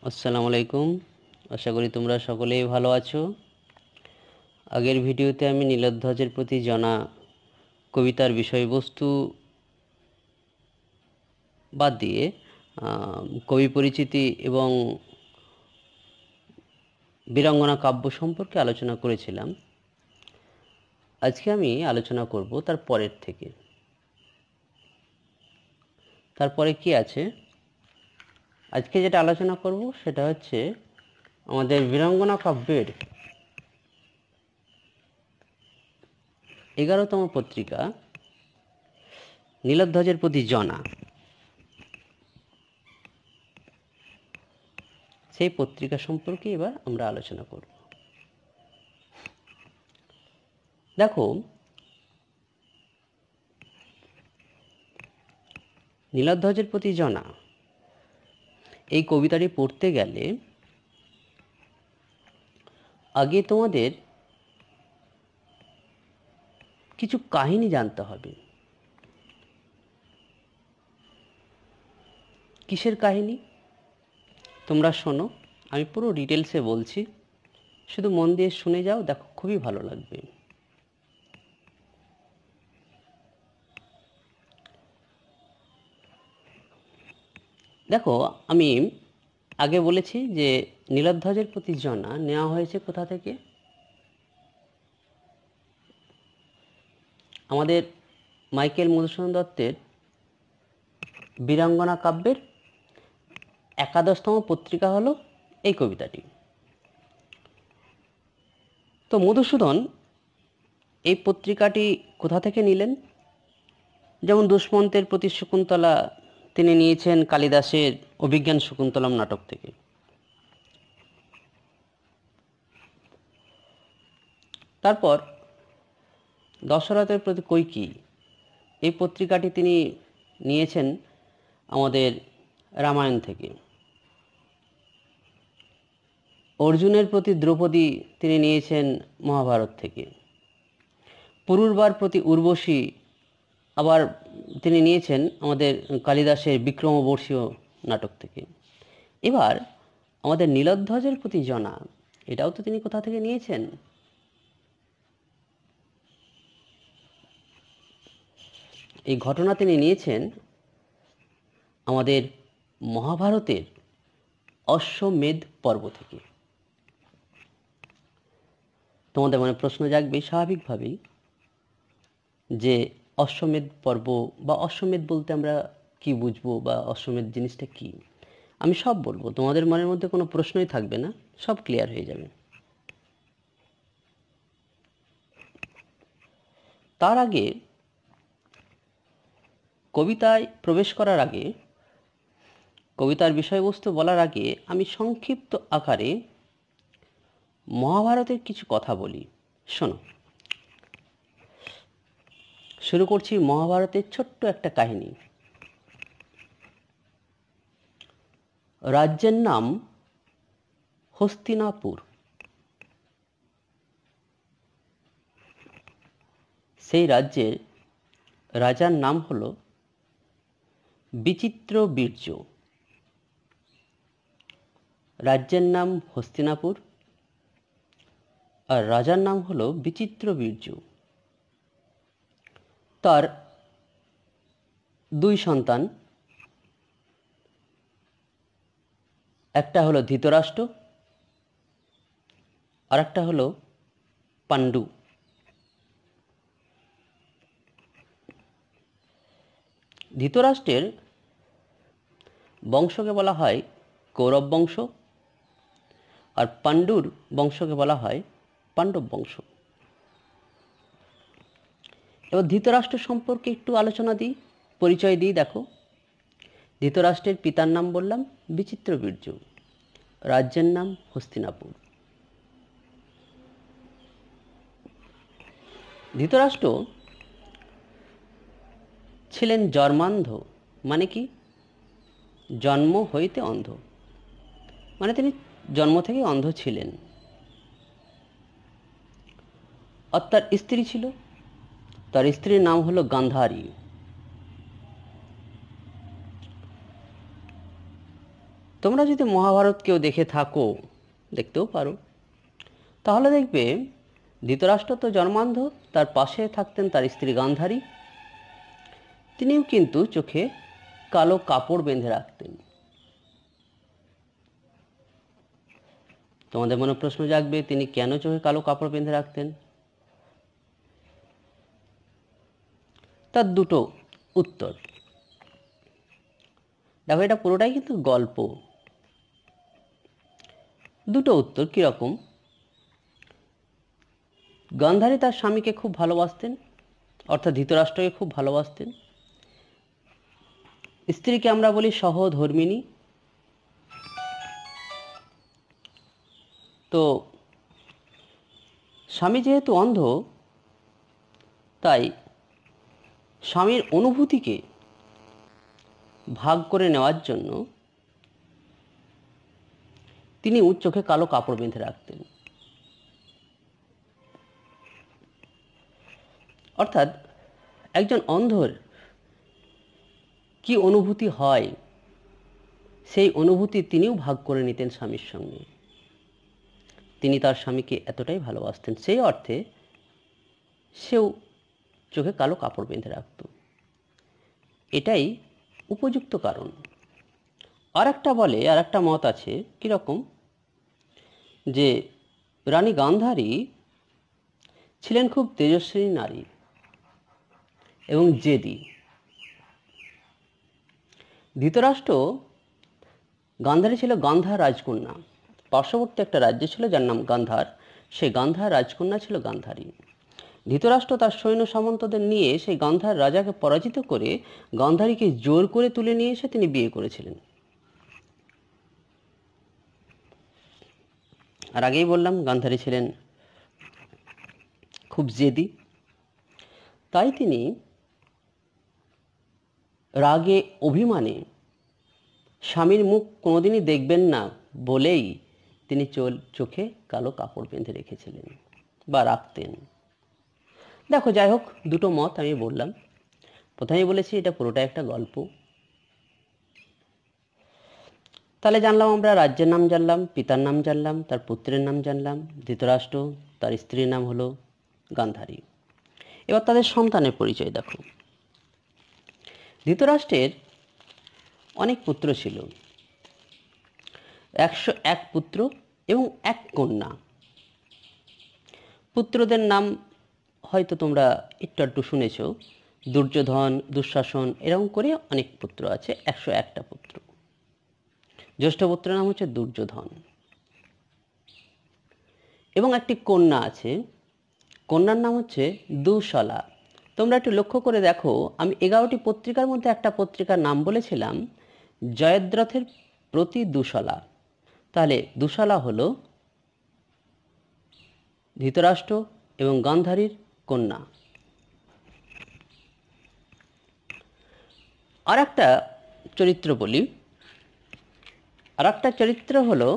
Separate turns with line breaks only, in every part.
আসসালামু আলাইকুম। আশা করি তোমরা সকলেই ভালো আছো। আগের ভিডিওতে আমি নীলধ্বজের প্রতি জানা কবিতার বিষয়বস্তু বাদ দিয়ে কবি পরিচিতি এবং বীরাঙ্গনা কাব্য সম্পর্কে আলোচনা করেছিলাম। আজকে আমি আলোচনা করব তার পরের থেকে। তারপরে কি আছে? আজকে যেটা আলোচনা করব সেটা হচ্ছে আমাদের বীরাঙ্গনা কাব্যের 11তম পত্রিকা নীলধ্বজের প্রতি জনা, সেই পত্রিকা সম্পর্কে এবার আমরা আলোচনা করব। দেখো, নীলধ্বজের প্রতি জনা এই কবিতাটি পড়তে গেলে আগে তোমাদের কিছু কাহিনী জানতে হবে। কিসের কাহিনী? তোমরা শোনো, আমি পুরো ডিটেলসে বলছি, শুধু মন দিয়ে শুনে যাও, দেখো খুবই ভালো লাগবে। দেখো, আমি আগে বলেছি যে নীলধ্বজের প্রতি জনা নেওয়া হয়েছে কোথা থেকে? আমাদের মাইকেল মধুসূদন দত্তের বীরাঙ্গনা কাব্যের 11তম পত্রিকা হলো এই কবিতাটি। তো মধুসূদন এই পত্রিকাটি কোথা থেকে নিলেন? যেমন দুষ্মন্তের প্রতি শকুন্তলা তিনি নিয়েছেন কালিদাসের অভিজ্ঞান শকুন্তলম নাটক থেকে। তারপর দশরথের প্রতি কৈকি এই পত্রিকাটি তিনি নিয়েছেন আমাদের রামায়ণ থেকে। অর্জুনের প্রতি দ্রৌপদী তিনি নিয়েছেন মহাভারত থেকে। পুরুরবার প্রতি উর্বশী আবার তিনি নিয়েছেন আমাদের কালিদাসের বিক্রমবর্ষীয় নাটক থেকে। এবার আমাদের নীলধ্বজের প্রতি জনা, এটাও তো তিনি কোথা থেকে নিয়েছেন? এই ঘটনা তিনি নিয়েছেন আমাদের মহাভারতের অশ্বমেধ পর্ব থেকে। তোমাদের মনে প্রশ্ন জাগবে স্বাভাবিকভাবেই যে অশ্বমেধ পর্ব বা অশ্বমেধ বলতে আমরা কি বুঝবো, বা অশ্বমেধ জিনিসটা কি। আমি সব বলবো, তোমাদের মনের মধ্যে কোনো প্রশ্নই থাকবে না, সব ক্লিয়ার হয়ে যাবে। তার আগে, কবিতায় প্রবেশ করার আগে, কবিতার বিষয়বস্তু বলার আগে আমি সংক্ষিপ্ত আকারে মহাভারতের কিছু কথা বলি। শোনো, শুরু করছি মহাভারতের ছোট্ট একটা কাহিনী। রাজ্যের নাম হস্তিনাপুর। সেই রাজ্যের রাজার নাম হলো বিচিত্রবীর্য। রাজ্যের নাম হস্তিনাপুর আর রাজার নাম হলো বিচিত্রবীর্য। তার দুই সন্তান, একটা হলো ধৃতরাষ্ট্র আর একটা হলো পাণ্ডু। ধৃতরাষ্ট্রের বংশকে বলা হয় কৌরব বংশ, আর পাণ্ডুর বংশকে বলা হয় পাণ্ডব বংশ। এবার ধৃতরাষ্ট্র সম্পর্কে একটু আলোচনা দিই, পরিচয় দিই। দেখো, ধৃতরাষ্ট্রের পিতার নাম বললাম বিচিত্রবীর্য, রাজ্যের নাম হস্তিনাপুর। ধৃতরাষ্ট্র ছিলেন জন্মান্ধ। মানে কি? জন্ম হইতে অন্ধ, মানে তিনি জন্ম থেকে অন্ধ ছিলেন। আর তার স্ত্রী ছিল, তার স্ত্রীর নাম হলো গান্ধারী। তোমরা যদি মহাভারত কেউ দেখে থাকো, দেখতেও পারো, তাহলে দেখবে ধৃতরাষ্ট্র তো জন্মান্ধ, তার পাশে থাকতেন তার স্ত্রী গান্ধারী। তিনিও কিন্তু চোখে কালো কাপড় বেঁধে রাখতেন। তোমাদের মনে প্রশ্ন জাগবে, তিনি কেন চোখে কালো কাপড় বেঁধে রাখতেন? তার দুটো উত্তর। দেখো, এটা পুরোটাই কিন্তু গল্প। দুটো উত্তর কীরকম? গান্ধারী তার স্বামীকে খুব ভালোবাসতেন, অর্থাৎ ধৃতরাষ্ট্রকে খুব ভালোবাসতেন। স্ত্রীকে আমরা বলি সহধর্মিণী। তো স্বামী যেহেতু অন্ধ, তাই স্বামীর অনুভূতিকে ভাগ করে নেওয়ার জন্য তিনি চোখে কালো কাপড় বেঁধে রাখতেন। অর্থাৎ একজন অন্ধর কি অনুভূতি হয়, সেই অনুভূতি তিনিও ভাগ করে নিতেন স্বামীর সঙ্গে। তিনি তার স্বামীকে এতটাই ভালোবাসতেন, সেই অর্থে সেও চোখে কালো কাপড় বেঁধে রাখত। এটাই উপযুক্ত কারণ। আর একটা মত আছে, কীরকম, যে রানী গান্ধারী ছিলেন খুব তেজস্বিনী নারী এবং জেদি। ধৃতরাষ্ট্র, গান্ধারী ছিল গান্ধার রাজকন্যা। পার্শ্ববর্তী একটা রাজ্য ছিল যার নাম গান্ধার, সেই গান্ধার রাজকন্যা ছিল গান্ধারী। ধৃতরাষ্ট্র তার সৈন্য সামন্তদের নিয়ে সেই গান্ধার রাজাকে পরাজিত করে গান্ধারীকে জোর করে তুলে নিয়ে এসে তিনি বিয়ে করেছিলেন। আর আগেই বললাম, গান্ধারী ছিলেন খুব জেদি। তাই তিনি রাগে অভিমানে স্বামীর মুখ কোনোদিনই দেখবেন না বলেই তিনি চোখে কালো কাপড় বেঁধে রেখেছিলেন বা রাখতেন। দেখো, যাই হোক, দুটো মত আমি বললাম। প্রথমেই বলেছি এটা পুরোটা একটা গল্প। তাহলে জানলাম, আমরা রাজ্যের নাম জানলাম, পিতার নাম জানলাম, তার পুত্রের নাম জানলাম ধৃতরাষ্ট্র, তার স্ত্রীর নাম হলো গান্ধারী। এবার তাদের সন্তানের পরিচয় দেখো। ধৃতরাষ্ট্রের অনেক পুত্র ছিল, 101 পুত্র এবং 1 কন্যা। পুত্রদের নাম হয়তো তোমরা একটু শুনেছ, দুর্যোধন, দুঃশাসন, এরকম করে অনেক পুত্র আছে, 101টা পুত্র। জ্যেষ্ঠ পুত্রের নাম হচ্ছে দুর্যোধন। এবং একটি কন্যা আছে, কন্যার নাম হচ্ছে দুশলা। তোমরা একটু লক্ষ্য করে দেখো, আমি 11টি পত্রিকার মধ্যে একটা পত্রিকার নাম বলেছিলাম জয়দ্রথের প্রতি দুশলা। তাহলে দুশলা হলো ধৃতরাষ্ট্র এবং গান্ধারীর কন্যা। আর একটা চরিত্র বলি। আর একটা চরিত্র হলো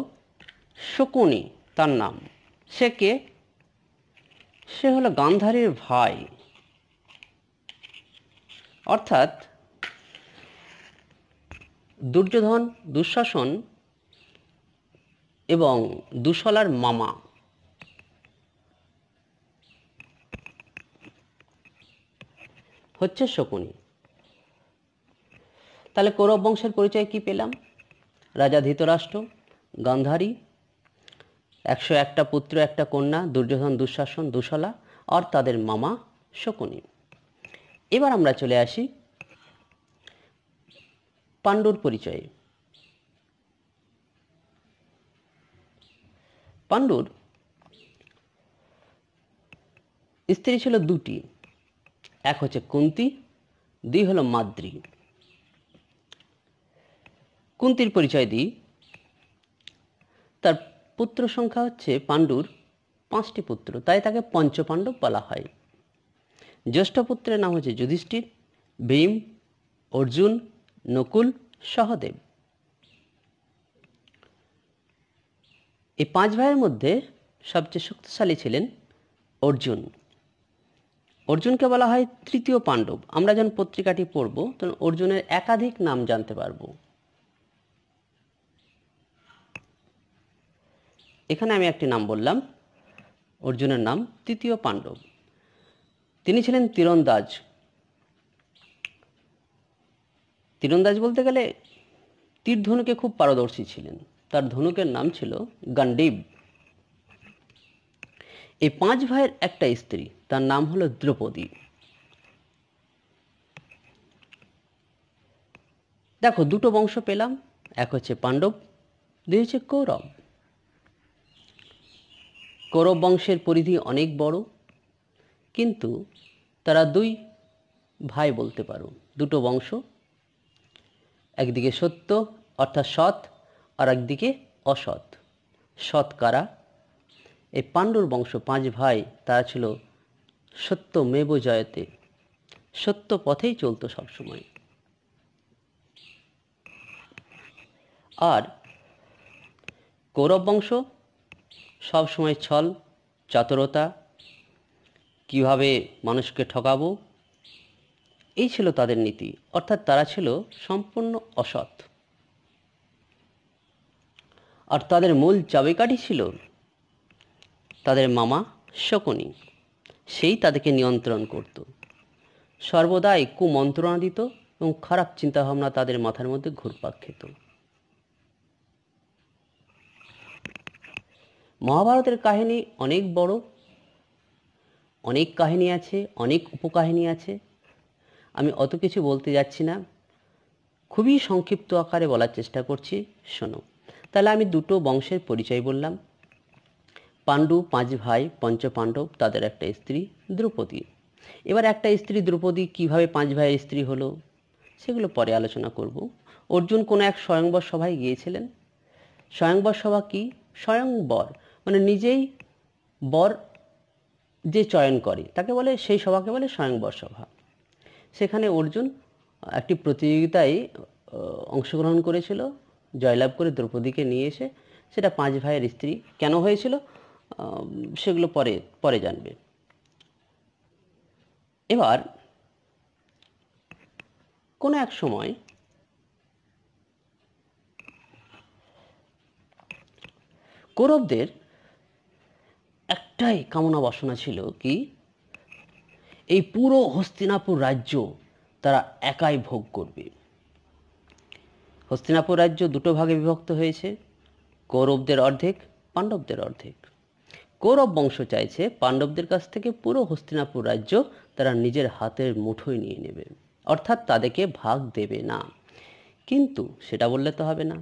শকুনি, তার নাম। সে কে? সে হলো গান্ধারীর ভাই, অর্থাৎ দুর্যোধন, দুঃশাসন এবং দুশলার মামা। হচ্ছে শকুনি। তাহলে কৌরব বংশের পরিচয় কি পেলাম? রাজা ধৃতরাষ্ট্র, গান্ধারী, 101টা পুত্র, 1টা কন্যা, দুর্যোধন, দুঃশাসন, দুশলা, আর তাদের মামা শকুনি। এবার আমরা চলে আসি পাণ্ডুর পরিচয়ে। পাণ্ডুর স্ত্রী ছিল 2টি, এক হচ্ছে কুন্তী, 2 হলো মাদ্রী। কুন্তীর পরিচয় দিই। তার পুত্র সংখ্যা হচ্ছে পাণ্ডুর 5টি পুত্র, তাই তাকে পঞ্চপাণ্ডব বলা হয়। জ্যেষ্ঠ পুত্রের নাম হচ্ছে যুধিষ্ঠির, ভীম, অর্জুন, নকুল, সহদেব। এই 5 ভাইয়ের মধ্যে সবচেয়ে শক্তিশালী ছিলেন অর্জুন। অর্জুনকে বলা হয় তৃতীয় পাণ্ডব। আমরা যখন পত্রিকাটি পড়ব তখন অর্জুনের একাধিক নাম জানতে পারব। এখানে আমি একটি নাম বললাম, অর্জুনের নাম তৃতীয় পাণ্ডব। তিনি ছিলেন তীরন্দাজ। তীরন্দাজ বলতে গেলে তীর ধনুকে খুব পারদর্শী ছিলেন। তার ধনুকের নাম ছিল গান্ডীব। এই 5 ভাইয়ের একটা স্ত্রী, তার নাম হলো দ্রৌপদী। দেখো, দুটো বংশ পেলাম, এক হচ্ছে পাণ্ডব, দুই হচ্ছে কৌরব। কৌরব বংশের পরিধি অনেক বড়, কিন্তু তারা 2 ভাই বলতে পারো, দুটো বংশ, একদিকে সত্য অর্থাৎ সৎ, আর একদিকে অসৎ। সৎ কারা? এই পাণ্ডুর বংশ 5 ভাই, তারা ছিল সত্যমেব জয়তে, সত্য পথেই চলতো সবসময়। আর কৌরব বংশ সবসময় ছল, চাতুরতা, কিভাবে মানুষকে ঠকাবো, এই ছিল তাদের নীতি। অর্থাৎ তারা ছিল সম্পূর্ণ অসৎ। আর তাদের মূল চাবিকাঠি ছিল তাদের মামা শকুনি। সেই তাদেরকে নিয়ন্ত্রণ করত, সর্বদাই কুমন্ত্রণা দিত এবং খারাপ চিন্তাভাবনা তাদের মাথার মধ্যে ঘুরপাক খেত। মহাভারতের কাহিনী অনেক বড়, অনেক কাহিনী আছে, অনেক উপকাহিনী আছে। আমি অত কিছু বলতে যাচ্ছি না, খুবই সংক্ষিপ্ত আকারে বলার চেষ্টা করছি, শোনো। তাহলে আমি দুটো বংশের পরিচয় বললাম। পাণ্ডু 5 ভাই, পঞ্চপাণ্ডব, তাদের একটা স্ত্রী দ্রৌপদী। এবার একটা স্ত্রী দ্রৌপদী কিভাবে 5 ভাইয়ের স্ত্রী হলো, সেগুলো পরে আলোচনা করব। অর্জুন কোনো এক স্বয়ংবর সভায় গিয়েছিলেন। স্বয়ংবর সভা কি? স্বয়ংবর মানে নিজেই বর যে চয়ন করে তাকে বলে, সেই সভাকে বলে স্বয়ংবর সভা। সেখানে অর্জুন একটি প্রতিযোগিতায় অংশগ্রহণ করেছিল, জয়লাভ করে দ্রৌপদীকে নিয়ে এসে। সেটা 5 ভাইয়ের স্ত্রী কেন হয়েছিল সেগুলো পরে পরে জানবে। এবার কোনো এক সময় কৌরবদের একটাই কামনা বাসনা ছিল কি, এই পুরো হস্তিনাপুর রাজ্য তারা একাই ভোগ করবে। হস্তিনাপুর রাজ্য দুটো ভাগে বিভক্ত হয়েছে, কৌরবদের অর্ধেক, পাণ্ডবদের অর্ধেক। কৌরব বংশ চাইছে পাণ্ডবদের কাছ থেকে পুরো হস্তিনাপুর রাজ্য তারা নিজের হাতের মুঠোয় নিয়ে নেবে, অর্থাৎ তাদেরকে ভাগ দেবে না। কিন্তু সেটা বললে তো হবে না,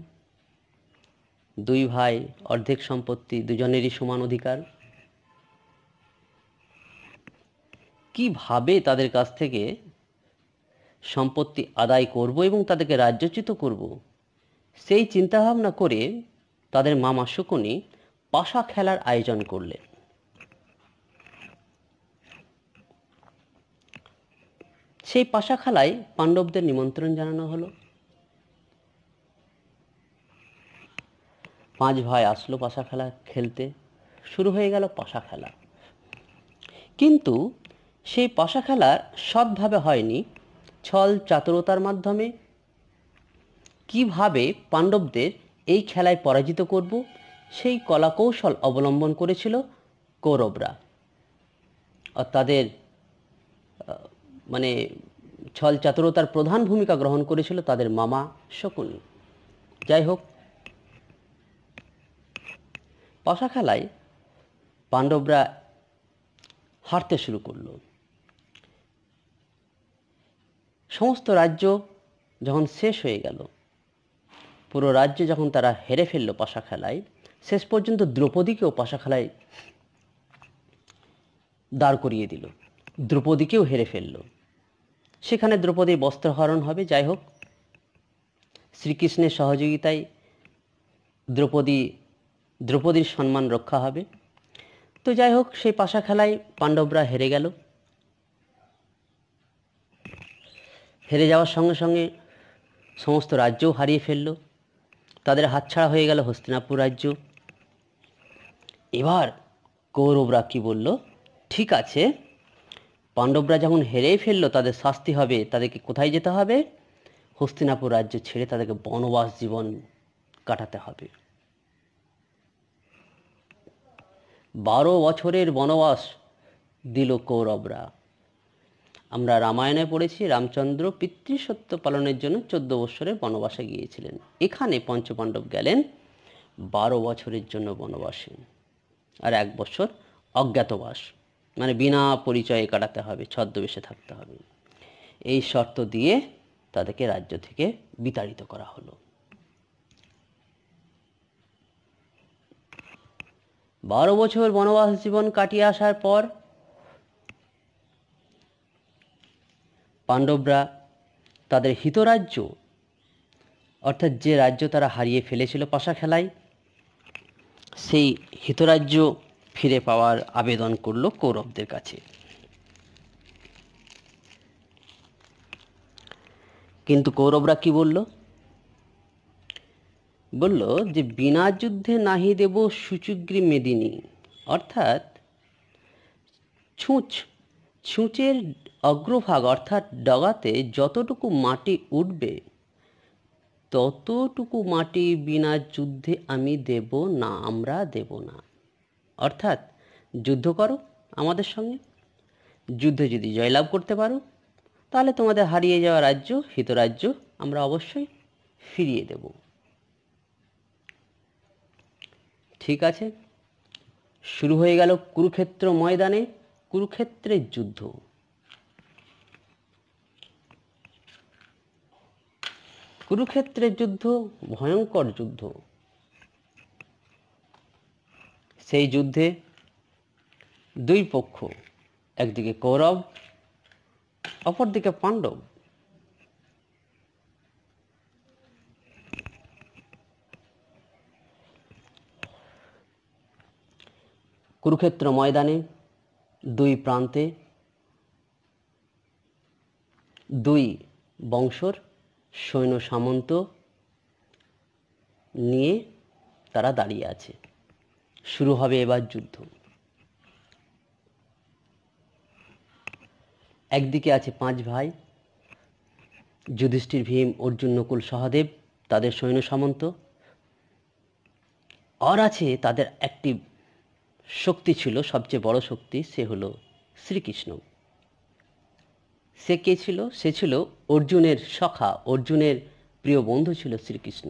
2 ভাই, অর্ধেক সম্পত্তি, দুজনেরই সমান অধিকার। কিভাবে তাদের কাছ থেকে সম্পত্তি আদায় করব এবং তাদেরকে রাজ্যচ্যুত করব, সেই চিন্তাভাবনা করে তাদের মামা শকুনি পাশা খেলার আয়োজন করলেন। সেই পাশা খেলায় পাণ্ডবদের নিমন্ত্রণ জানানো হলো। 5 ভাই আসলো পাশা খেলা খেলতে, শুরু হয়ে গেল পাশা খেলা। কিন্তু সেই পাশা খেলা সৎভাবে হয়নি, ছল চাতুরতার মাধ্যমে। কিভাবে পাণ্ডবদের এই খেলায় পরাজিত করব, সেই কলাকৌশল অবলম্বন করেছিল কৌরবরা। আর তাদের মানে ছল চাতুরতার প্রধান ভূমিকা গ্রহণ করেছিল তাদের মামা শকুনি। যাই হোক, পাশা খেলায় পাণ্ডবরা হারতে শুরু করলো। সমস্ত রাজ্য যখন শেষ হয়ে গেল, পুরো রাজ্য যখন তারা হেরে ফেললো পাশা খেলায়, শেষ পর্যন্ত দ্রৌপদীকেও পাশা খেলায় দাঁড় করিয়ে দিল, দ্রৌপদীকেও হেরে ফেলল। সেখানে দ্রৌপদীর বস্ত্রহরণ হবে। যাই হোক, শ্রীকৃষ্ণের সহযোগিতায় দ্রৌপদীর সম্মান রক্ষা হবে। তো যাই হোক, সেই পাশা খেলায় পাণ্ডবরা হেরে গেল। হেরে যাওয়ার সঙ্গে সঙ্গে সমস্ত রাজ্যও হারিয়ে ফেলল, তাদের হাতছাড়া হয়ে গেল হস্তিনাপুর রাজ্য। এবার কৌরবরা কি বলল, ঠিক আছে, পাণ্ডবরা যখন হেরেই ফেলল, তাদের শাস্তি হবে। তাদেরকে কোথায় যেতে হবে? হস্তিনাপুর রাজ্য ছেড়ে তাদেরকে বনবাস জীবন কাটাতে হবে। 12 বছরের বনবাস দিল কৌরবরা। আমরা রামায়ণে পড়েছি রামচন্দ্র পিতৃসত্য পালনের জন্য 14 বছরের বনবাসে গিয়েছিলেন। এখানে পঞ্চপাণ্ডব গেলেন 12 বছরের জন্য বনবাসে, আর 1 বছর অজ্ঞাতবাস, মানে বিনা পরিচয়ে কাটাতে হবে, ছদ্মবেশে থাকতে হবে। এই শর্ত দিয়ে তাদেরকে রাজ্য থেকে বিতাড়িত করা হলো। 12 বছর বনবাস জীবন কাটিয়ে আসার পর পাণ্ডবরা তাদের হিতরাজ্য, অর্থাৎ যে রাজ্য তারা হারিয়ে ফেলেছিল পাশা খেলায়, সেই হিতরাজ্য ফিরে পাওয়ার আবেদন করল কৌরবদের কাছে। কিন্তু কৌরবরা কি বলল? বলল যে বিনা যুদ্ধে নাহি দেব সুচুগ্রী মেদিনী, অর্থাৎ ছুঁচের অগ্রভাগ অর্থাৎ ডগাতে যতটুকু মাটি উঠবে ততটুকু মাটি বিনা যুদ্ধে আমি দেব না, আমরা দেব না। অর্থাৎ যুদ্ধ করো আমাদের সঙ্গে, যুদ্ধে যদি জয়লাভ করতে পারো তাহলে তোমাদের হারিয়ে যাওয়া রাজ্য, হিতরাজ্য আমরা অবশ্যই ফিরিয়ে দেব। ঠিক আছে, শুরু হয়ে গেল কুরুক্ষেত্র ময়দানে কুরুক্ষেত্রের যুদ্ধ। কুরুক্ষেত্রের যুদ্ধ ভয়ঙ্কর যুদ্ধ। সেই যুদ্ধে দুই পক্ষ, একদিকে কৌরব, অপরদিকে পাণ্ডব। কুরুক্ষেত্র ময়দানে দুই প্রান্তে দুই বংশর সৈন্য সামন্ত নিয়ে তারা দাঁড়িয়ে আছে। শুরু হবে এবার যুদ্ধ। একদিকে আছে 5 ভাই, যুধিষ্ঠির, ভীম, অর্জুন, নকুল, সহদেব, তাদের সৈন্য সামন্ত। আর আছে তাদের একটি শক্তি ছিল, সবচেয়ে বড় শক্তি, সে হলো শ্রীকৃষ্ণ। সে কে ছিল? সে ছিল অর্জুনের সখা, অর্জুনের প্রিয় বন্ধু ছিল শ্রীকৃষ্ণ।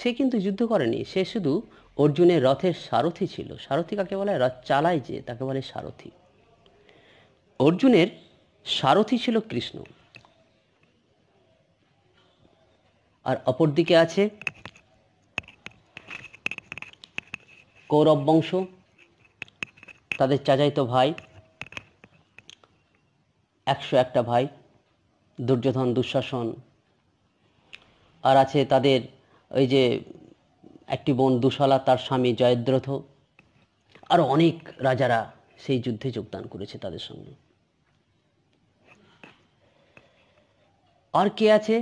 সে কিন্তু যুদ্ধ করেনি, সে শুধু অর্জুনের রথের সারথি ছিল। সারথি কাকে বলে? রথ চালায় যে, তাকে বলে সারথি। অর্জুনের সারথি ছিল কৃষ্ণ। আর অপরদিকে আছে কৌরব বংশ, তাদের চাচাইতো ভাই, 101টা ভাই, দুর্যোধন, দুঃশাসন। আর আছে তাদের ওই যে একটি বোন দুশলা, তার স্বামী জয়দ্রথ, আর অনেক রাজারা সেই যুদ্ধে যোগদান করেছে তাদের সঙ্গে। আর কে আছে?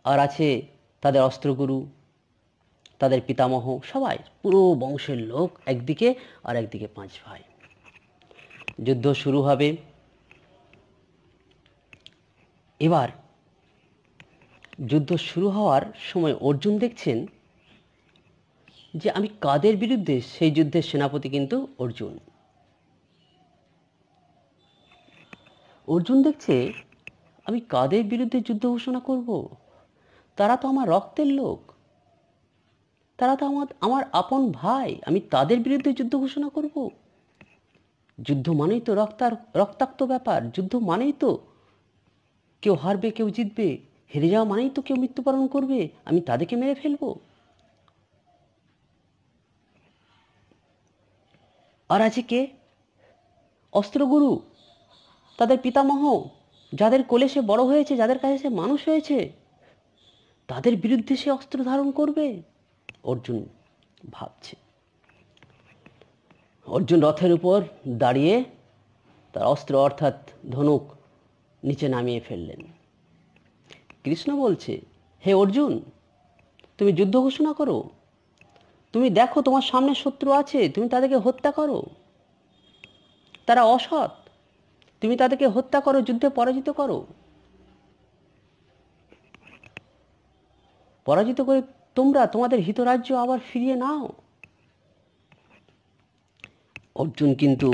আর আছে তাদের অস্ত্রগুরু, তাদের পিতামহ, সবাই, পুরো বংশের লোক একদিকে, আর একদিকে 5 ভাই। যুদ্ধ শুরু হবে। এবার যুদ্ধ শুরু হওয়ার সময় অর্জুন দেখছেন যে আমি কাদের বিরুদ্ধে, সেই যুদ্ধের সেনাপতি কিন্তু অর্জুন। অর্জুন দেখছে আমি কাদের বিরুদ্ধে যুদ্ধ ঘোষণা করব? তারা তো আমার রক্তের লোক, তারা তো আমার আপন ভাই, আমি তাদের বিরুদ্ধে যুদ্ধ ঘোষণা করব? যুদ্ধ মানেই তো রক্তাক্ত ব্যাপার, যুদ্ধ মানেই তো কেউ হারবে কেউ জিতবে, হেরে যাওয়া মানেই তো কেউ মৃত্যুবরণ করবে, আমি তাদেরকে মেরে ফেলব। আর আছে কে? অস্ত্রগুরু, তাদের পিতামহ, যাদের কোলে সে বড় হয়েছে, যাদের কাছে সে মানুষ হয়েছে, তাদের বিরুদ্ধে সে অস্ত্র ধারণ করবে? অর্জুন ভাবছে। অর্জুন রথের উপর দাঁড়িয়ে তার অস্ত্র অর্থাৎ ধনুক নিচে নামিয়ে ফেললেন। কৃষ্ণ বলছে, হে অর্জুন, তুমি যুদ্ধ ঘোষণা করো, তুমি দেখো তোমার সামনে শত্রু আছে, তুমি তাদেরকে হত্যা করো। তারা অসৎ, তুমি তাদেরকে হত্যা করো, যুদ্ধে পরাজিত করো। পরাজিত করে তোমরা তোমাদের হিতরাজ্য আবার ফিরিয়ে নাও। অর্জুন কিন্তু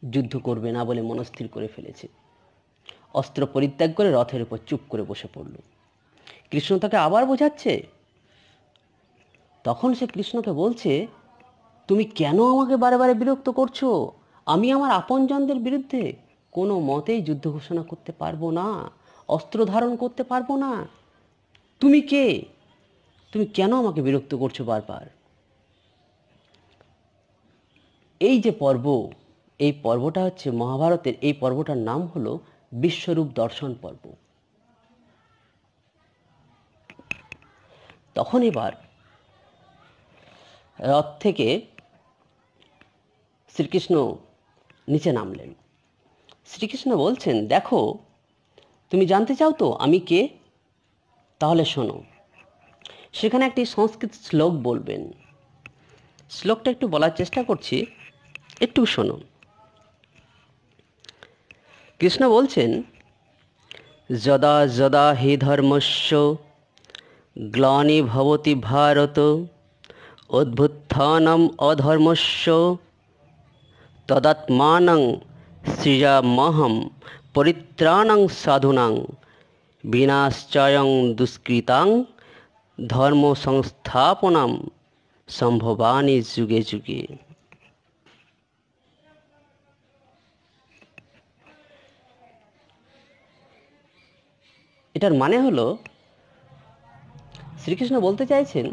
যুদ্ধ করবে না বলে মনস্থির করে ফেলেছে। অস্ত্র পরিত্যাগ করে রথের উপর চুপ করে বসে পড়ল। কৃষ্ণ তাকে আবার বোঝাচ্ছে। তখন সে কৃষ্ণকে বলছে, তুমি কেন আমাকে বারে বারে বিরক্ত করছো? আমি আমার আপনজনদের বিরুদ্ধে কোনো মতেই যুদ্ধ ঘোষণা করতে পারবো না, অস্ত্র ধারণ করতে পারবো না। তুমি কে? তুমি কেন আমাকে বিরক্ত করছো বারবার? এই যে পর্ব, এই পর্বটা হচ্ছে মহাভারতের, এই পর্বটার নাম হলো বিশ্বরূপ দর্শন পর্ব। তখন এবার রথ থেকে শ্রীকৃষ্ণ নিচে নামলেন। শ্রীকৃষ্ণ বলছেন, দেখো, তুমি জানতে চাও তো আমি কে? তাহলে শোনো। সেখানে একটি সংস্কৃত শ্লোক বলবেন। শ্লোকটা একটু বলার চেষ্টা করছি, একটু শোনো। কৃষ্ণ বলছেন, যদা যদা হি ধর্মস্য গ্লানি ভবতি ভারত উদ্ভুত্থানম অধর্মস্য তদাত্মানং সৃজামহং পরিত্রাণং সাধুনাং বিনাশ্চয়ং দুষ্কৃতাং ধর্ম সংস্থাপনাম সম্ভবানি যুগে যুগে। এটার মানে হলো, শ্রীকৃষ্ণ বলতে চাইছেন,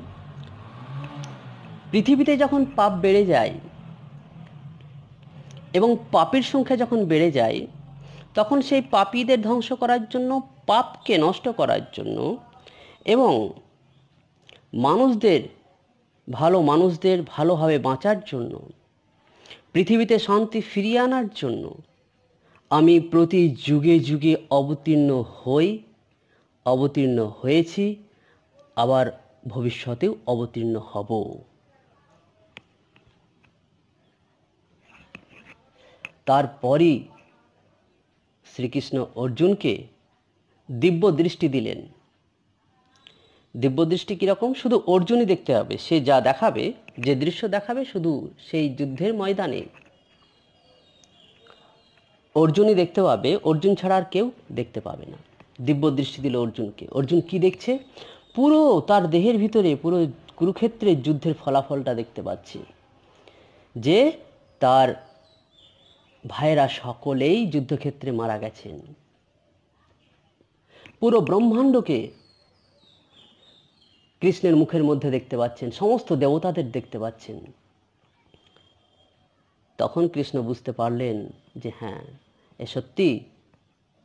পৃথিবীতে যখন পাপ বেড়ে যায় এবং পাপীর সংখ্যা যখন বেড়ে যায়, তখন সেই পাপীদের ধ্বংস করার জন্য, পাপকে নষ্ট করার জন্য এবং মানুষদের ভালোভাবে বাঁচার জন্য, পৃথিবীতে শান্তি ফিরিয়ে আনার জন্য আমি প্রতি যুগে যুগে অবতীর্ণ হয়েছি, আবার ভবিষ্যতেও অবতীর্ণ হব। তারপরই শ্রীকৃষ্ণ অর্জুনকে দিব্য দৃষ্টি দিলেন। দিব্য দৃষ্টি কীরকম? শুধু অর্জুনই দেখতে হবে। সে যা দেখাবে, যে দৃশ্য দেখাবে, শুধু সেই যুদ্ধের ময়দানে অর্জুনই দেখতে পাবে, অর্জুন ছাড়া আর কেউ দেখতে পাবে না। দিব্য দৃষ্টি দিল অর্জুনকে। অর্জুন কি দেখছে? পুরো তার দেহের ভিতরে পুরো কুরুক্ষেত্রের যুদ্ধের ফলাফলটা দেখতে পাচ্ছে, যে তার ভাইয়েরা সকলেই যুদ্ধক্ষেত্রে মারা গেছেন। পুরো ব্রহ্মাণ্ডকে কৃষ্ণের মুখের মধ্যে দেখতে পাচ্ছেন, সমস্ত দেবতাদের দেখতে পাচ্ছেন। তখন কৃষ্ণ বুঝতে পারলেন যে হ্যাঁ, এ সত্যি,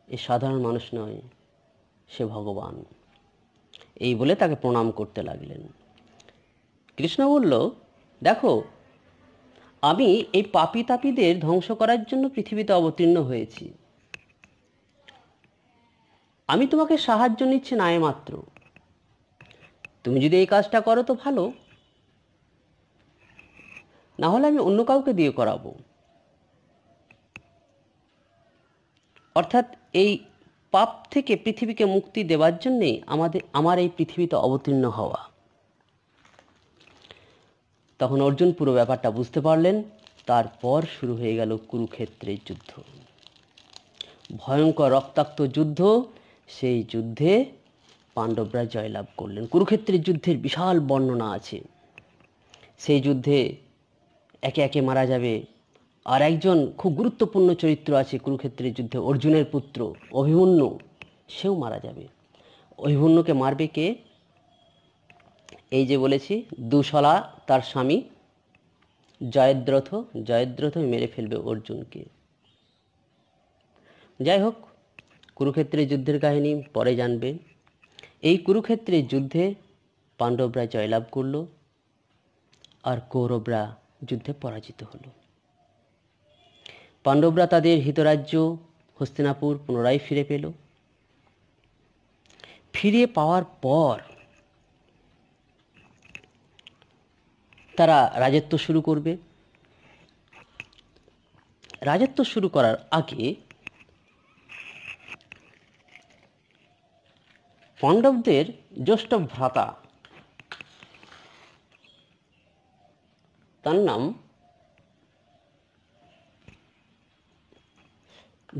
এ সাধারণ মানুষ নয়, সে ভগবান। এই বলে তাকে প্রণাম করতে লাগলেন। কৃষ্ণ বলল, দেখো, আমি এই পাপী তাপীদের ধ্বংস করার জন্য পৃথিবীতে অবতীর্ণ হয়েছি। আমি তোমাকে সাহায্য নিচ্ছি না মাত্র। তুমি যদি এই কাজটা করো তো ভালো, না হলে আমি অন্য কাউকে দিয়ে করাবো। অর্থাৎ এই পাপ থেকে পৃথিবীকে মুক্তি দেওয়ার জন্যেই আমার এই পৃথিবীতে অবতীর্ণ হওয়া। তখন অর্জুন পুরো ব্যাপারটা বুঝতে পারলেন। তারপর শুরু হয়ে গেল কুরুক্ষেত্রের যুদ্ধ, ভয়ঙ্কর রক্তাক্ত যুদ্ধ। সেই যুদ্ধে পাণ্ডবরা জয়লাভ করলেন। কুরুক্ষেত্রের যুদ্ধের বিশাল বর্ণনা আছে। সেই যুদ্ধে একে একে মারা যাবে। আর একজন খুব গুরুত্বপূর্ণ চরিত্র আছে কুরুক্ষেত্রের যুদ্ধে, অর্জুনের পুত্র অভিমন্যু, সেও মারা যাবে। অভিমন্যুকে মারবে কে? এই যে বলেছি, দুশলা তার স্বামী জয়দ্রথ মেরে ফেলবে অর্জুনকে। যাই হোক, কুরুক্ষেত্রের যুদ্ধের কাহিনী পরে জানবে। এই কুরুক্ষেত্রের যুদ্ধে পাণ্ডবরা জয়লাভ করল, আর কৌরবরা যুদ্ধে পরাজিত হলো। পাণ্ডবরা তাদের হিতরাজ্য হস্তিনাপুর পুনরায় ফিরে পেল। ফিরে পাওয়ার পর তারা রাজত্ব শুরু করবে। রাজত্ব শুরু করার আগে পাণ্ডবদের জ্যেষ্ঠ ভ্রাতা তার নাম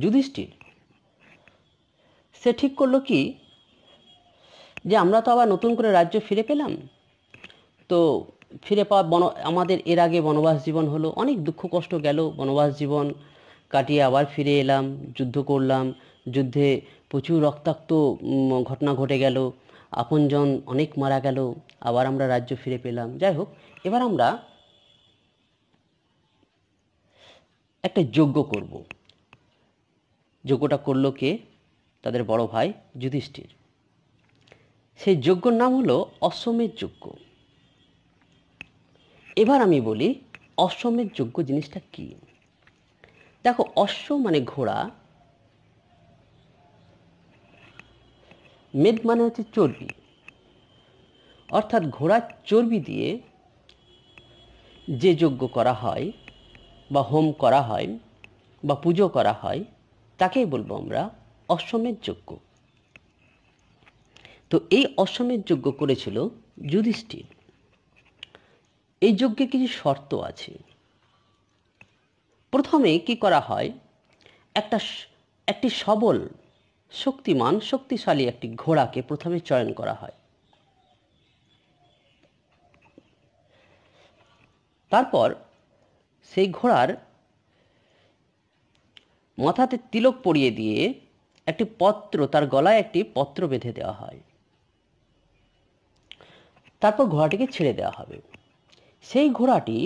যুধিষ্ঠির। সে ঠিক করলো কি, যে আমরা তো আবার নতুন করে রাজ্য ফিরে পেলাম, তো ফিরে পাওয়া আমাদের এর আগে বনবাস জীবন হলো, অনেক দুঃখ কষ্ট গেল, বনবাস জীবন কাটিয়ে আবার ফিরে এলাম, যুদ্ধ করলাম, যুদ্ধে প্রচুর রক্তাক্ত ঘটনা ঘটে গেল, আপনজন অনেক মারা গেল, আবার আমরা রাজ্য ফিরে পেলাম। যাই হোক, এবার আমরা একটা যজ্ঞ করব। যজ্ঞটা করলো কে? তাদের বড় ভাই যুধিষ্ঠির। সেই যজ্ঞর নাম হলো অশ্বমেধ যজ্ঞ। এবার আমি বলি অশ্বমেধ যজ্ঞ জিনিসটা কি। দেখো, অশ্ব মানে ঘোড়া, মেদ মানে হচ্ছে চর্বি, অর্থাৎ ঘোড়ার চর্বি দিয়ে যে যজ্ঞ করা হয় বা হোম করা হয় বা পুজো করা হয় তাকেই বলবো আমরা অশ্বমেধ যজ্ঞ। তো এই অশ্বমেধ যজ্ঞ করেছিল যুধিষ্ঠির। এই যজ্ঞে কিছু শর্ত আছে। প্রথমে কি করা হয়, একটি সবল, শক্তিমান, শক্তিশালী একটি ঘোড়াকে প্রথমে চয়ন করা হয়। তারপর সেই ঘোড়ার মাথাতে তিলক পরিয়ে দিয়ে একটি পত্র, তার গলায় একটি পত্র বেঁধে দেওয়া হয়। তারপর ঘোড়াটিকে ছেড়ে দেওয়া হবে। সেই ঘোড়াটি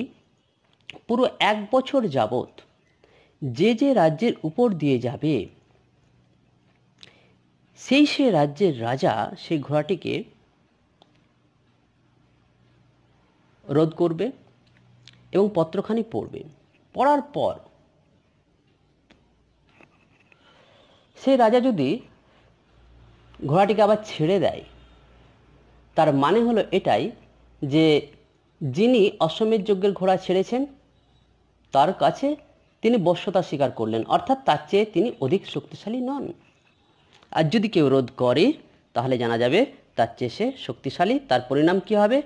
পুরো 1 বছর যাবৎ যে যে রাজ্যের উপর দিয়ে যাবে সেই রাজ্যের রাজা সেই ঘোড়াটিকে রোধ করবে এবং পত্রখানি পড়বে। পড়ার পর সেই রাজা যদি ঘোড়াটিকে আবার ছেড়ে দেয়, তার মানে হলো এটাই যে যিনি অশ্বমেধ যজ্ঞের ঘোড়া ছেড়েছেন তার কাছে তিনি বশ্যতা স্বীকার করলেন, অর্থাৎ তার চেয়ে তিনি অধিক শক্তিশালী নন। আর যদি কেউ রোধ করে তাহলে জানা যাবে তার চেয়ে সে শক্তিশালী। তার পরিণাম কি হবে?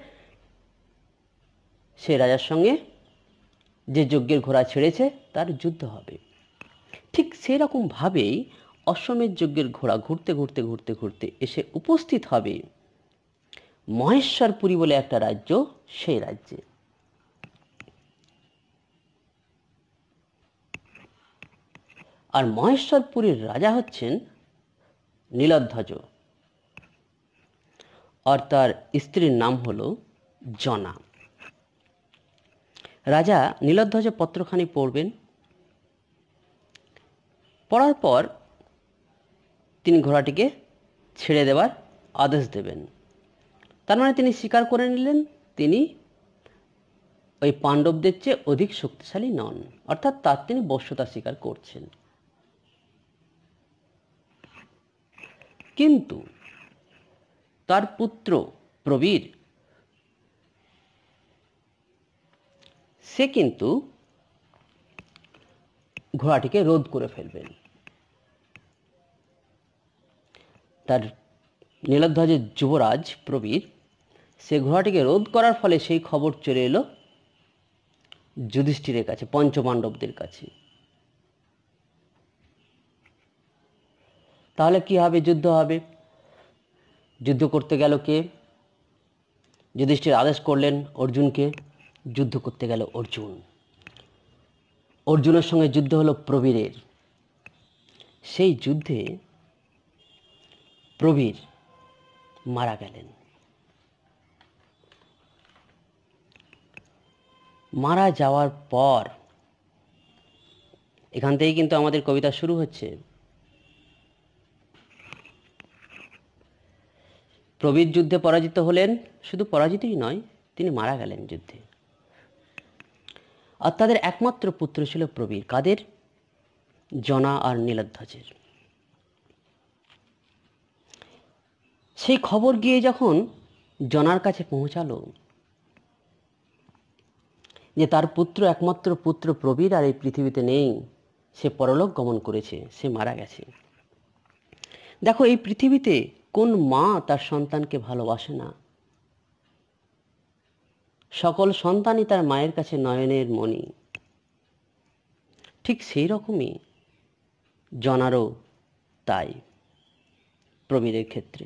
সে রাজার সঙ্গে যে যজ্ঞের ঘোড়া ছেড়েছে তার যুদ্ধ হবে। ঠিক সেই রকমভাবেই অশ্বমেধ যজ্ঞের ঘোড়া ঘুরতে ঘুরতে ঘুরতে ঘুরতে এসে উপস্থিত হবে মহেশ্বরপুরী বলে একটা রাজ্য, সেই রাজ্যে। আর মহেশ্বরপুরীর রাজা হচ্ছেন নীলধ্বজ, আর তার স্ত্রীর নাম হলো জনা। রাজা নীলধ্বজ পত্রখানি পড়বেন। পড়ার পর তিনি ঘোড়াটিকে ছেড়ে দেওয়ার আদেশ দেবেন। তার মানে তিনি স্বীকার করে নিলেন তিনি ওই পাণ্ডবদের চেয়ে অধিক শক্তিশালী নন, অর্থাৎ তার তিনি বশ্যতা স্বীকার করছেন। কিন্তু তার পুত্র প্রবীর সে কিন্তু ঘোড়াটিকে রোধ করে ফেলবেন। তার নীলধ্বজের যুবরাজ প্রবীর সে ঘোড়াটিকে রোধ করার ফলে সেই খবর চলে এলো যুধিষ্ঠিরের কাছে, পঞ্চপাণ্ডবদের কাছে। তাহলে কি হবে? যুদ্ধ হবে। যুদ্ধ করতে গেল কে? যুধিষ্ঠির আদেশ করলেন অর্জুনকে, যুদ্ধ করতে গেল অর্জুন। অর্জুনের সঙ্গে যুদ্ধ হলো প্রবীরের। সেই যুদ্ধে প্রবীর মারা গেলেন। মারা যাওয়ার পর এখান থেকেই কিন্তু আমাদের কবিতা শুরু হচ্ছে। প্রবীর যুদ্ধে পরাজিত হলেন, শুধু পরাজিতই নয়, তিনি মারা গেলেন যুদ্ধে। আর তাদের একমাত্র পুত্র ছিল প্রবীর। কাদের? জনা আর নীলধ্বজের। সেই খবর গিয়ে যখন জনার কাছে পৌঁছালো যে তার পুত্র, একমাত্র পুত্র প্রবীর আর এই পৃথিবীতে নেই, সে পরলোক গমন করেছে, সে মারা গেছে। দেখো, এই পৃথিবীতে কোন মা তার সন্তানকে ভালোবাসে না? সকল সন্তানই তার মায়ের কাছে নয়নের মণি। ঠিক সেই রকমই জনারও তাই প্রবীরের ক্ষেত্রে।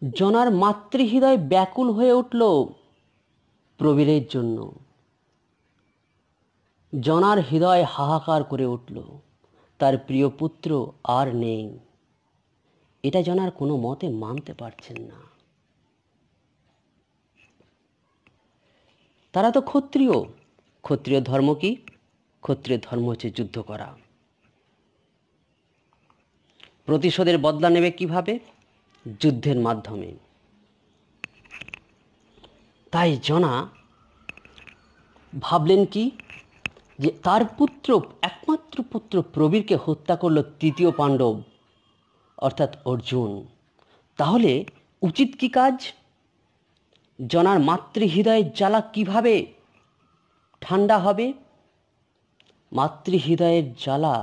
জনার মাতৃহৃদয় ব্যাকুল হয়ে উঠল প্রবীরের জন্য। জনার হৃদয় হাহাকার করে উঠল, তার প্রিয় পুত্র আর নেই। এটা জনার কোনো মতে মানতে পারছেন না। তারা তো ক্ষত্রিয়। ক্ষত্রিয় ধর্ম কি? ক্ষত্রিয় ধর্ম হচ্ছে যুদ্ধ করা। প্রতিশোধের বদলা নেবে কিভাবে? যুদ্ধের মাধ্যমে। তাই জনা ভাবলেন কি, যে তার পুত্র, একমাত্র পুত্র প্রবীরকে হত্যা করল তৃতীয় পাণ্ডব অর্থাৎ অর্জুন। তাহলে উচিত কি কাজ? জনার মাতৃহৃদয়ের জ্বালা কিভাবে ঠান্ডা হবে? মাতৃহৃদয়ের জ্বালা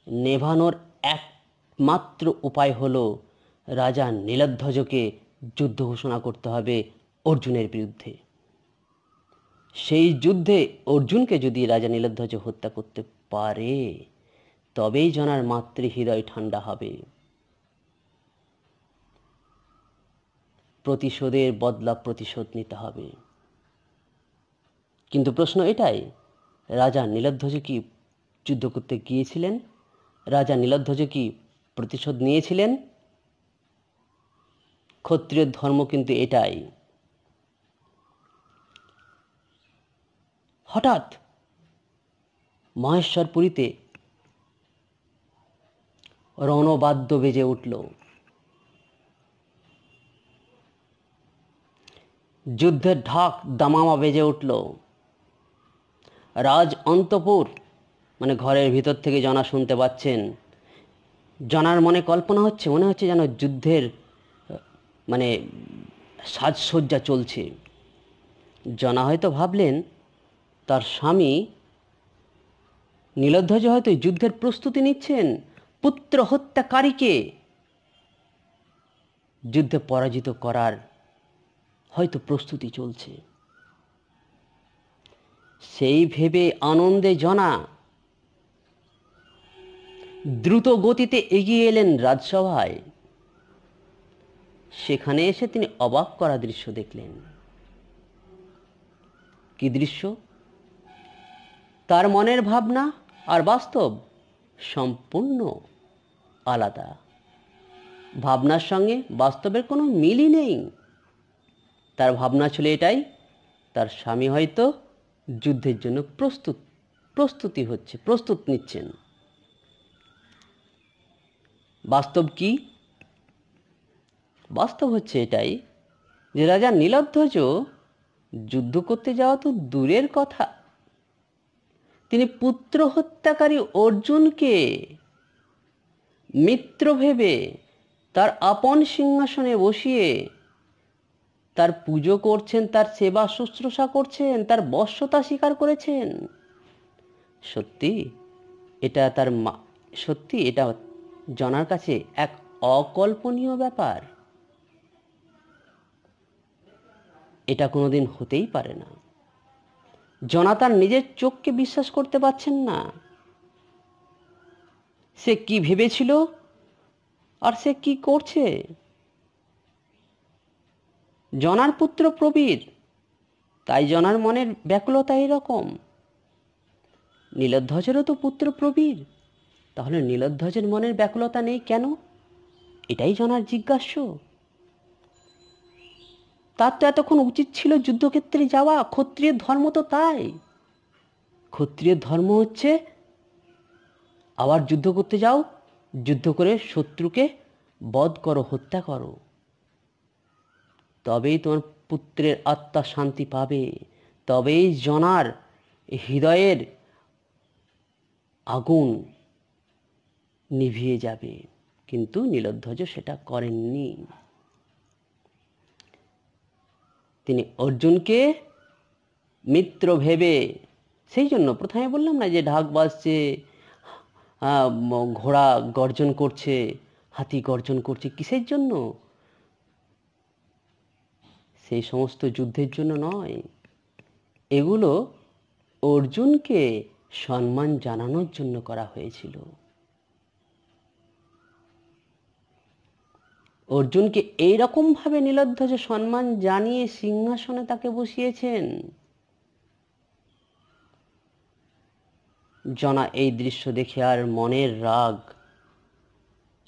নেভানোর একমাত্র উপায় হলো রাজা নীলধ্বজকে যুদ্ধ ঘোষণা করতে হবে অর্জুনের বিরুদ্ধে। সেই যুদ্ধে অর্জুনকে যদি রাজা নীলধ্বজ হত্যা করতে পারে, তবেই জনার মাতৃহৃদয় ঠান্ডা হবে। প্রতিশোধের বদলা প্রতিশোধ নিতে হবে। কিন্তু প্রশ্ন এটাই, রাজা নীলধ্বজ কি যুদ্ধ করতে গিয়েছিলেন? রাজা নীলধ্বজ কি প্রতিশোধ নিয়েছিলেন? ক্ষত্রিয় ধর্ম কিন্তু এটাই। হঠাৎ মহেশ্বরপুরীতে রণবাদ্য বেজে উঠল। যুদ্ধের ঢাক দামামা বেজে উঠল। রাজ অন্তপুর মানে ঘরের ভিতর থেকে জনা শুনতে পাচ্ছেন। জনার মনে কল্পনা হচ্ছে, মনে হচ্ছে যেন যুদ্ধের মানে সাজসজ্জা চলছে। জনা হয়তো ভাবলেন তার স্বামী নীলধ্বজ হয়তো যুদ্ধের প্রস্তুতি নিচ্ছেন, পুত্র হত্যাকারীকে যুদ্ধে পরাজিত করার হয়তো প্রস্তুতি চলছে। সেই ভেবে আনন্দে জনা দ্রুত গতিতে এগিয়ে এলেন রাজসভায়। সেখানে এসে তিনি অবাক করা দৃশ্য দেখলেন। কি দৃশ্য? তার মনের ভাবনা আর বাস্তব সম্পূর্ণ আলাদা। ভাবনার সঙ্গে বাস্তবের কোনো মিলই নেই। তার ভাবনা ছিল এটাই, তার স্বামী হয়তো যুদ্ধের জন্য প্রস্তুত নিচ্ছেন। বাস্তব কি? বাস্তব হচ্ছে এটাই যে রাজা নীলধ্বজ যুদ্ধ করতে যাওয়া তো দূরের কথা, তিনি পুত্র হত্যাকারী অর্জুনকে মিত্র ভেবে তার আপন সিংহাসনে বসিয়ে তার পুজো করছেন, তার সেবা শুশ্রূষা করছেন, তার বশ্যতা স্বীকার করেছেন। সত্যি এটা জনার কাছে এক অকল্পনীয় ব্যাপার। এটা কোনোদিন হতেই পারে না। জনা তার নিজের চোখকে বিশ্বাস করতে পারছেন না। সে কি ভেবেছিল আর সে কি করছে। জনার পুত্র প্রবীর, তাই জনার মনের ব্যাকুলতা এরকম। নীলধ্বজেরও তো পুত্র প্রবীর, তাহলে নীলধ্বজের মনের ব্যাকুলতা নেই কেন? এটাই জনার জিজ্ঞাস্য। তার তো এতক্ষণ উচিত ছিল যুদ্ধক্ষেত্রে যাওয়া। ক্ষত্রিয় ধর্ম তো তাই। ক্ষত্রিয় ধর্ম হচ্ছে আবার যুদ্ধ করতে যাও, যুদ্ধ করে শত্রুকে বধ করো, হত্যা করো, তবেই তোমার পুত্রের আত্মা শান্তি পাবে, তবেই জনার হৃদয়ের আগুন নিভিয়ে যাবে। কিন্তু নীলধ্বজ সেটা করেননি। তিনি অর্জুনকে মিত্র ভেবে, সেই জন্য প্রথমে বললাম না যে ঢাক বাজছে, ঘোড়া গর্জন করছে, হাতি গর্জন করছে, কিসের জন্য? সেই সমস্ত যুদ্ধের জন্য নয়, এগুলো অর্জুনকে সম্মান জানানোর জন্য করা হয়েছিল। অর্জুনকে এইরকম ভাবে নীলধ্বজ সম্মান জানিয়ে সিংহাসনে তাকে বসিয়েছেন। জনা এই দৃশ্য দেখে আর মনের রাগ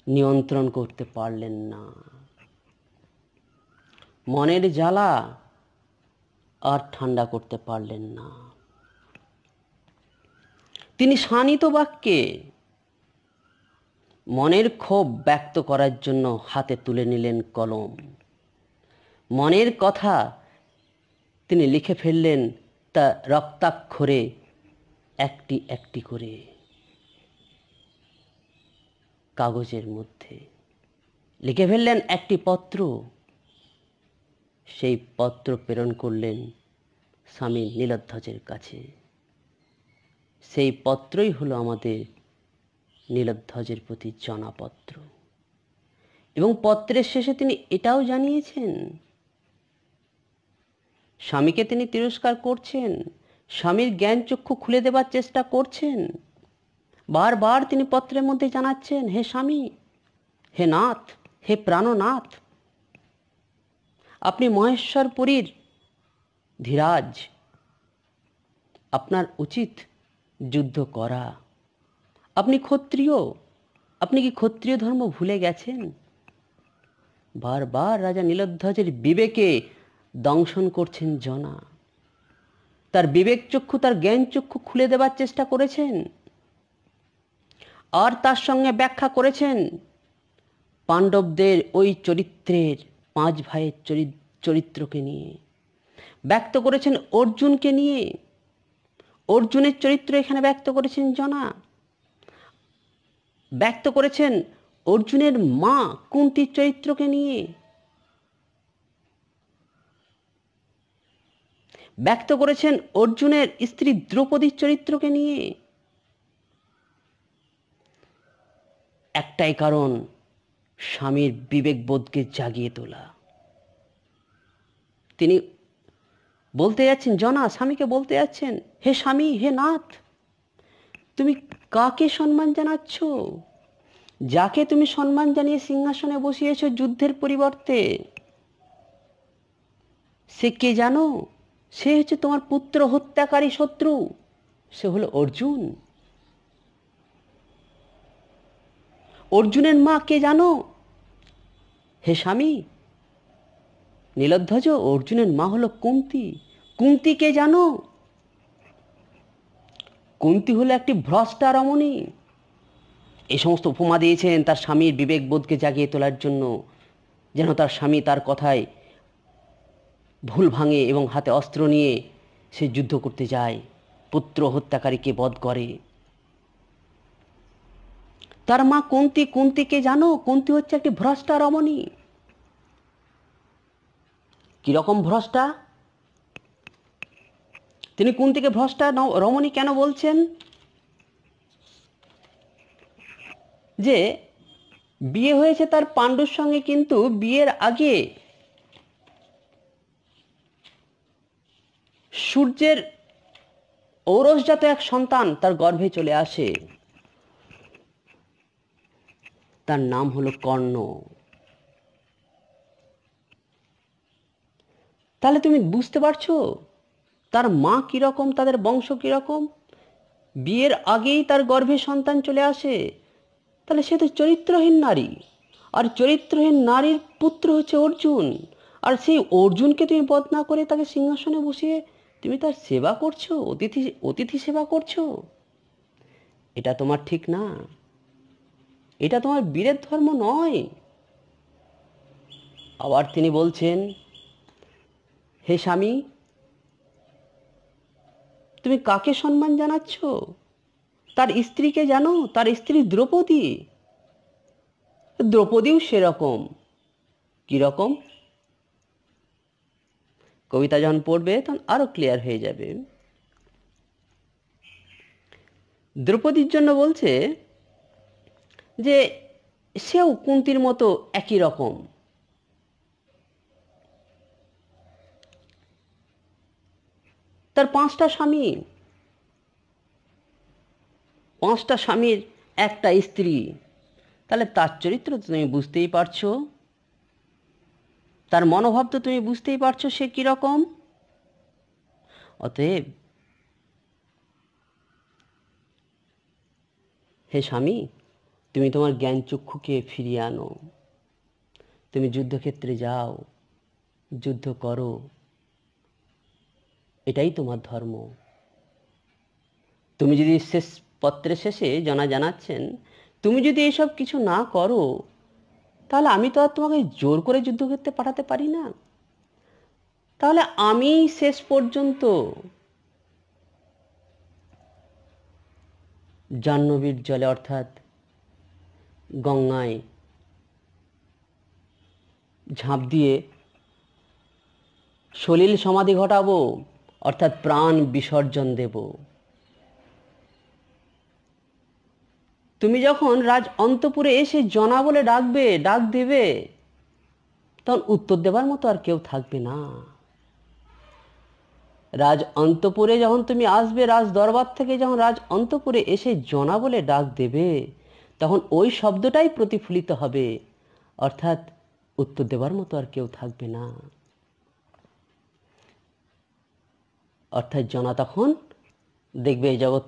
নিয়ন্ত্রণ করতে পারলেন না। মনের জ্বালা আর ঠান্ডা করতে পারলেন না। তিনি শানিত বাক্যে মনের ক্ষোভ ব্যক্ত করার জন্য হাতে তুলে নিলেন কলম। মনের কথা তিনি লিখে ফেললেন তা রক্তাক্ষরে একটি একটি করে কাগজের মধ্যে লিখে ফেললেন একটি পত্র। সেই পত্র প্রেরণ করলেন স্বামী নীলধ্বজের কাছে। সেই পত্রই হলো আমাদের নীলধ্বজের প্রতি জনাপত্র। এবং পত্রের শেষে তিনি এটাও জানিয়েছেন, স্বামীকে তিনি তিরস্কার করছেন, স্বামীর জ্ঞান চক্ষু খুলে দেবার চেষ্টা করছেন। বারবার তিনি পত্রের মধ্যে জানাচ্ছেন, হে স্বামী, হে নাথ, হে প্রাণনাথ, আপনি মহেশ্বরপুরীর ধীরাজ, আপনার উচিত যুদ্ধ করা। আপনি ক্ষত্রিয়, আপনি কি ক্ষত্রিয় ধর্ম ভুলে গেছেন? বারবার রাজা নীলধ্বজের বিবেকে দংশন করছেন জনা। তার বিবেক চক্ষু, তার জ্ঞান চক্ষু খুলে দেবার চেষ্টা করেছেন। আর তার সঙ্গে ব্যাখ্যা করেছেন পাণ্ডবদের ওই চরিত্রের, 5 ভাইয়ের চরিত্রকে নিয়ে ব্যক্ত করেছেন, অর্জুনকে নিয়ে অর্জুনের চরিত্র এখানে ব্যক্ত করেছেন জনা। ব্যক্ত করেছেন অর্জুনের মা কুন্তির চরিত্রকে নিয়ে, ব্যক্ত করেছেন অর্জুনের স্ত্রী দ্রৌপদীর চরিত্রকে নিয়ে। একটাই কারণ, স্বামীর বিবেকবোধকে জাগিয়ে তোলা। তিনি বলতে যাচ্ছেন, জনা স্বামীকে বলতে যাচ্ছেন, হে স্বামী, হে নাথ, তুমি কাকে সম্মান জানাচ্ছ? যাকে তুমি সম্মান জানিয়ে সিংহাসনে বসিয়েছ যুদ্ধের পরিবর্তে, সে কে জানো? সে হচ্ছে তোমার পুত্র হত্যাকারী শত্রু, সে হলো অর্জুন। অর্জুনের মা কে জানো? হে স্বামী নীলধ্বজ, অর্জুনের মা হলো কুন্তি। কুন্তি কে জানো? কুন্তি হলো একটি ভ্রষ্টা রমণী। এই সমস্ত উপমা দিয়েছেন তার স্বামীর বিবেকবোধকে জাগিয়ে তোলার জন্য, যেন তার স্বামী তার কথায় ভুল ভাঙে এবং হাতে অস্ত্র নিয়ে সে যুদ্ধ করতে যায়, পুত্র হত্যাকারীকে বধ করে। তার মা কুন্তি, কুন্তিকে জানো? কুন্তি হচ্ছে একটি ভ্রষ্টা রমণী। কিরকম ভ্রষ্টা? তিনি কুন্তিকে ভ্রষ্টা রমণী কেন বলছেন? যে বিয়ে হয়েছে তার পাণ্ডুর সঙ্গে, কিন্তু বিয়ের আগে সূর্যের ঔরসজাত এক সন্তান তার গর্ভে চলে আসে। তার নাম হলো কর্ণ। তাহলে তুমি বুঝতে পারছো তার মা কিরকম, তাদের বংশ কিরকম। বিয়ের আগেই তার গর্ভে সন্তান চলে আসে, তাহলে সে তো চরিত্রহীন নারী। আর চরিত্রহীন নারীর পুত্র হচ্ছে অর্জুন। আর সেই অর্জুনকে তুমি বধ না করে তাকে সিংহাসনে বসিয়ে তুমি তার সেবা করছো, অতিথি সেবা করছো। এটা তোমার ঠিক না, এটা তোমার বীরের ধর্ম নয়। আবার তিনি বলছেন, হে স্বামী, তুমি কাকে সম্মান জানাচ্ছ? তার স্ত্রীকে জানো? তার স্ত্রী দ্রৌপদী। দ্রৌপদীও সেরকম। কিরকম? কবিতা যখন পড়বে তখন আরো ক্লিয়ার হয়ে যাবে। দ্রৌপদীর জন্য বলছে যে সেও কুন্তির মতো একই রকম। তার 5টা স্বামী, 5টা স্বামীর একটা স্ত্রী, তাহলে তার চরিত্র তো তুমি বুঝতেই পারছো, তার মনোভাব তো তুমি বুঝতেই পারছো সে কীরকম। অতএব হে স্বামী, তুমি তোমার জ্ঞান চক্ষুকে ফিরিয়ে আনো, তুমি যুদ্ধক্ষেত্রে যাও, যুদ্ধ করো, এটাই তোমার ধর্ম। তুমি যদি শেষ পত্রের শেষে জানাচ্ছেন, তুমি যদি এসব কিছু না করো, তাহলে আমি তো আর তোমাকে জোর করে যুদ্ধক্ষেত্রে পাঠাতে পারি না। তাহলে আমি শেষ পর্যন্ত জাহ্নবীর জলে অর্থাৎ গঙ্গায় ঝাঁপ দিয়ে সলিল সমাধি ঘটাবো, অর্থাৎ প্রাণ বিসর্জন দেব। তুমি যখন রাজ অন্তপুরে এসে জনা বলে ডাক দেবে, তখন উত্তর দেবার মতো আর কেউ থাকবে না। রাজ অন্তপুরে যখন তুমি আসবে, রাজ দরবার থেকে যখন রাজ অন্তপুরে এসে জনা বলে ডাক দেবে, তখন ওই শব্দটাই প্রতিফলিত হবে, অর্থাৎ উত্তর দেবার মতো আর কেউ থাকবে না। অর্থাৎ জনা তখন দেখবে এই জগৎ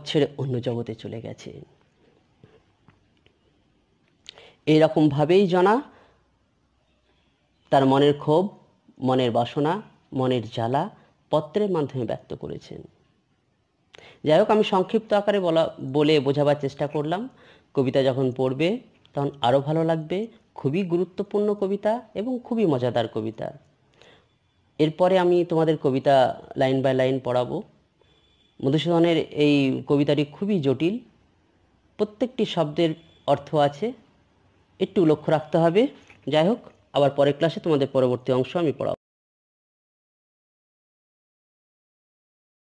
ছেড়ে অন্য জগতে চলে গেছে। এইরকমভাবেই জনা তার মনের ক্ষোভ, মনের বাসনা, মনের জ্বালা পত্রের মাধ্যমে ব্যক্ত করেছেন। যাই হোক, আমি সংক্ষিপ্ত আকারে বলে বোঝাবার চেষ্টা করলাম। কবিতা যখন পড়বে তখন আরও ভালো লাগবে। খুবই গুরুত্বপূর্ণ কবিতা এবং খুবই মজাদার কবিতা। এরপরে আমি তোমাদের কবিতা লাইন বাই লাইন পড়াবো। মধুসূদনের এই কবিতাটি খুবই জটিল, প্রত্যেকটি শব্দের অর্থ আছে, একটু লক্ষ্য রাখতে হবে। যাই হোক, আবার পরের ক্লাসে তোমাদের পরবর্তী অংশ আমি পড়াবো।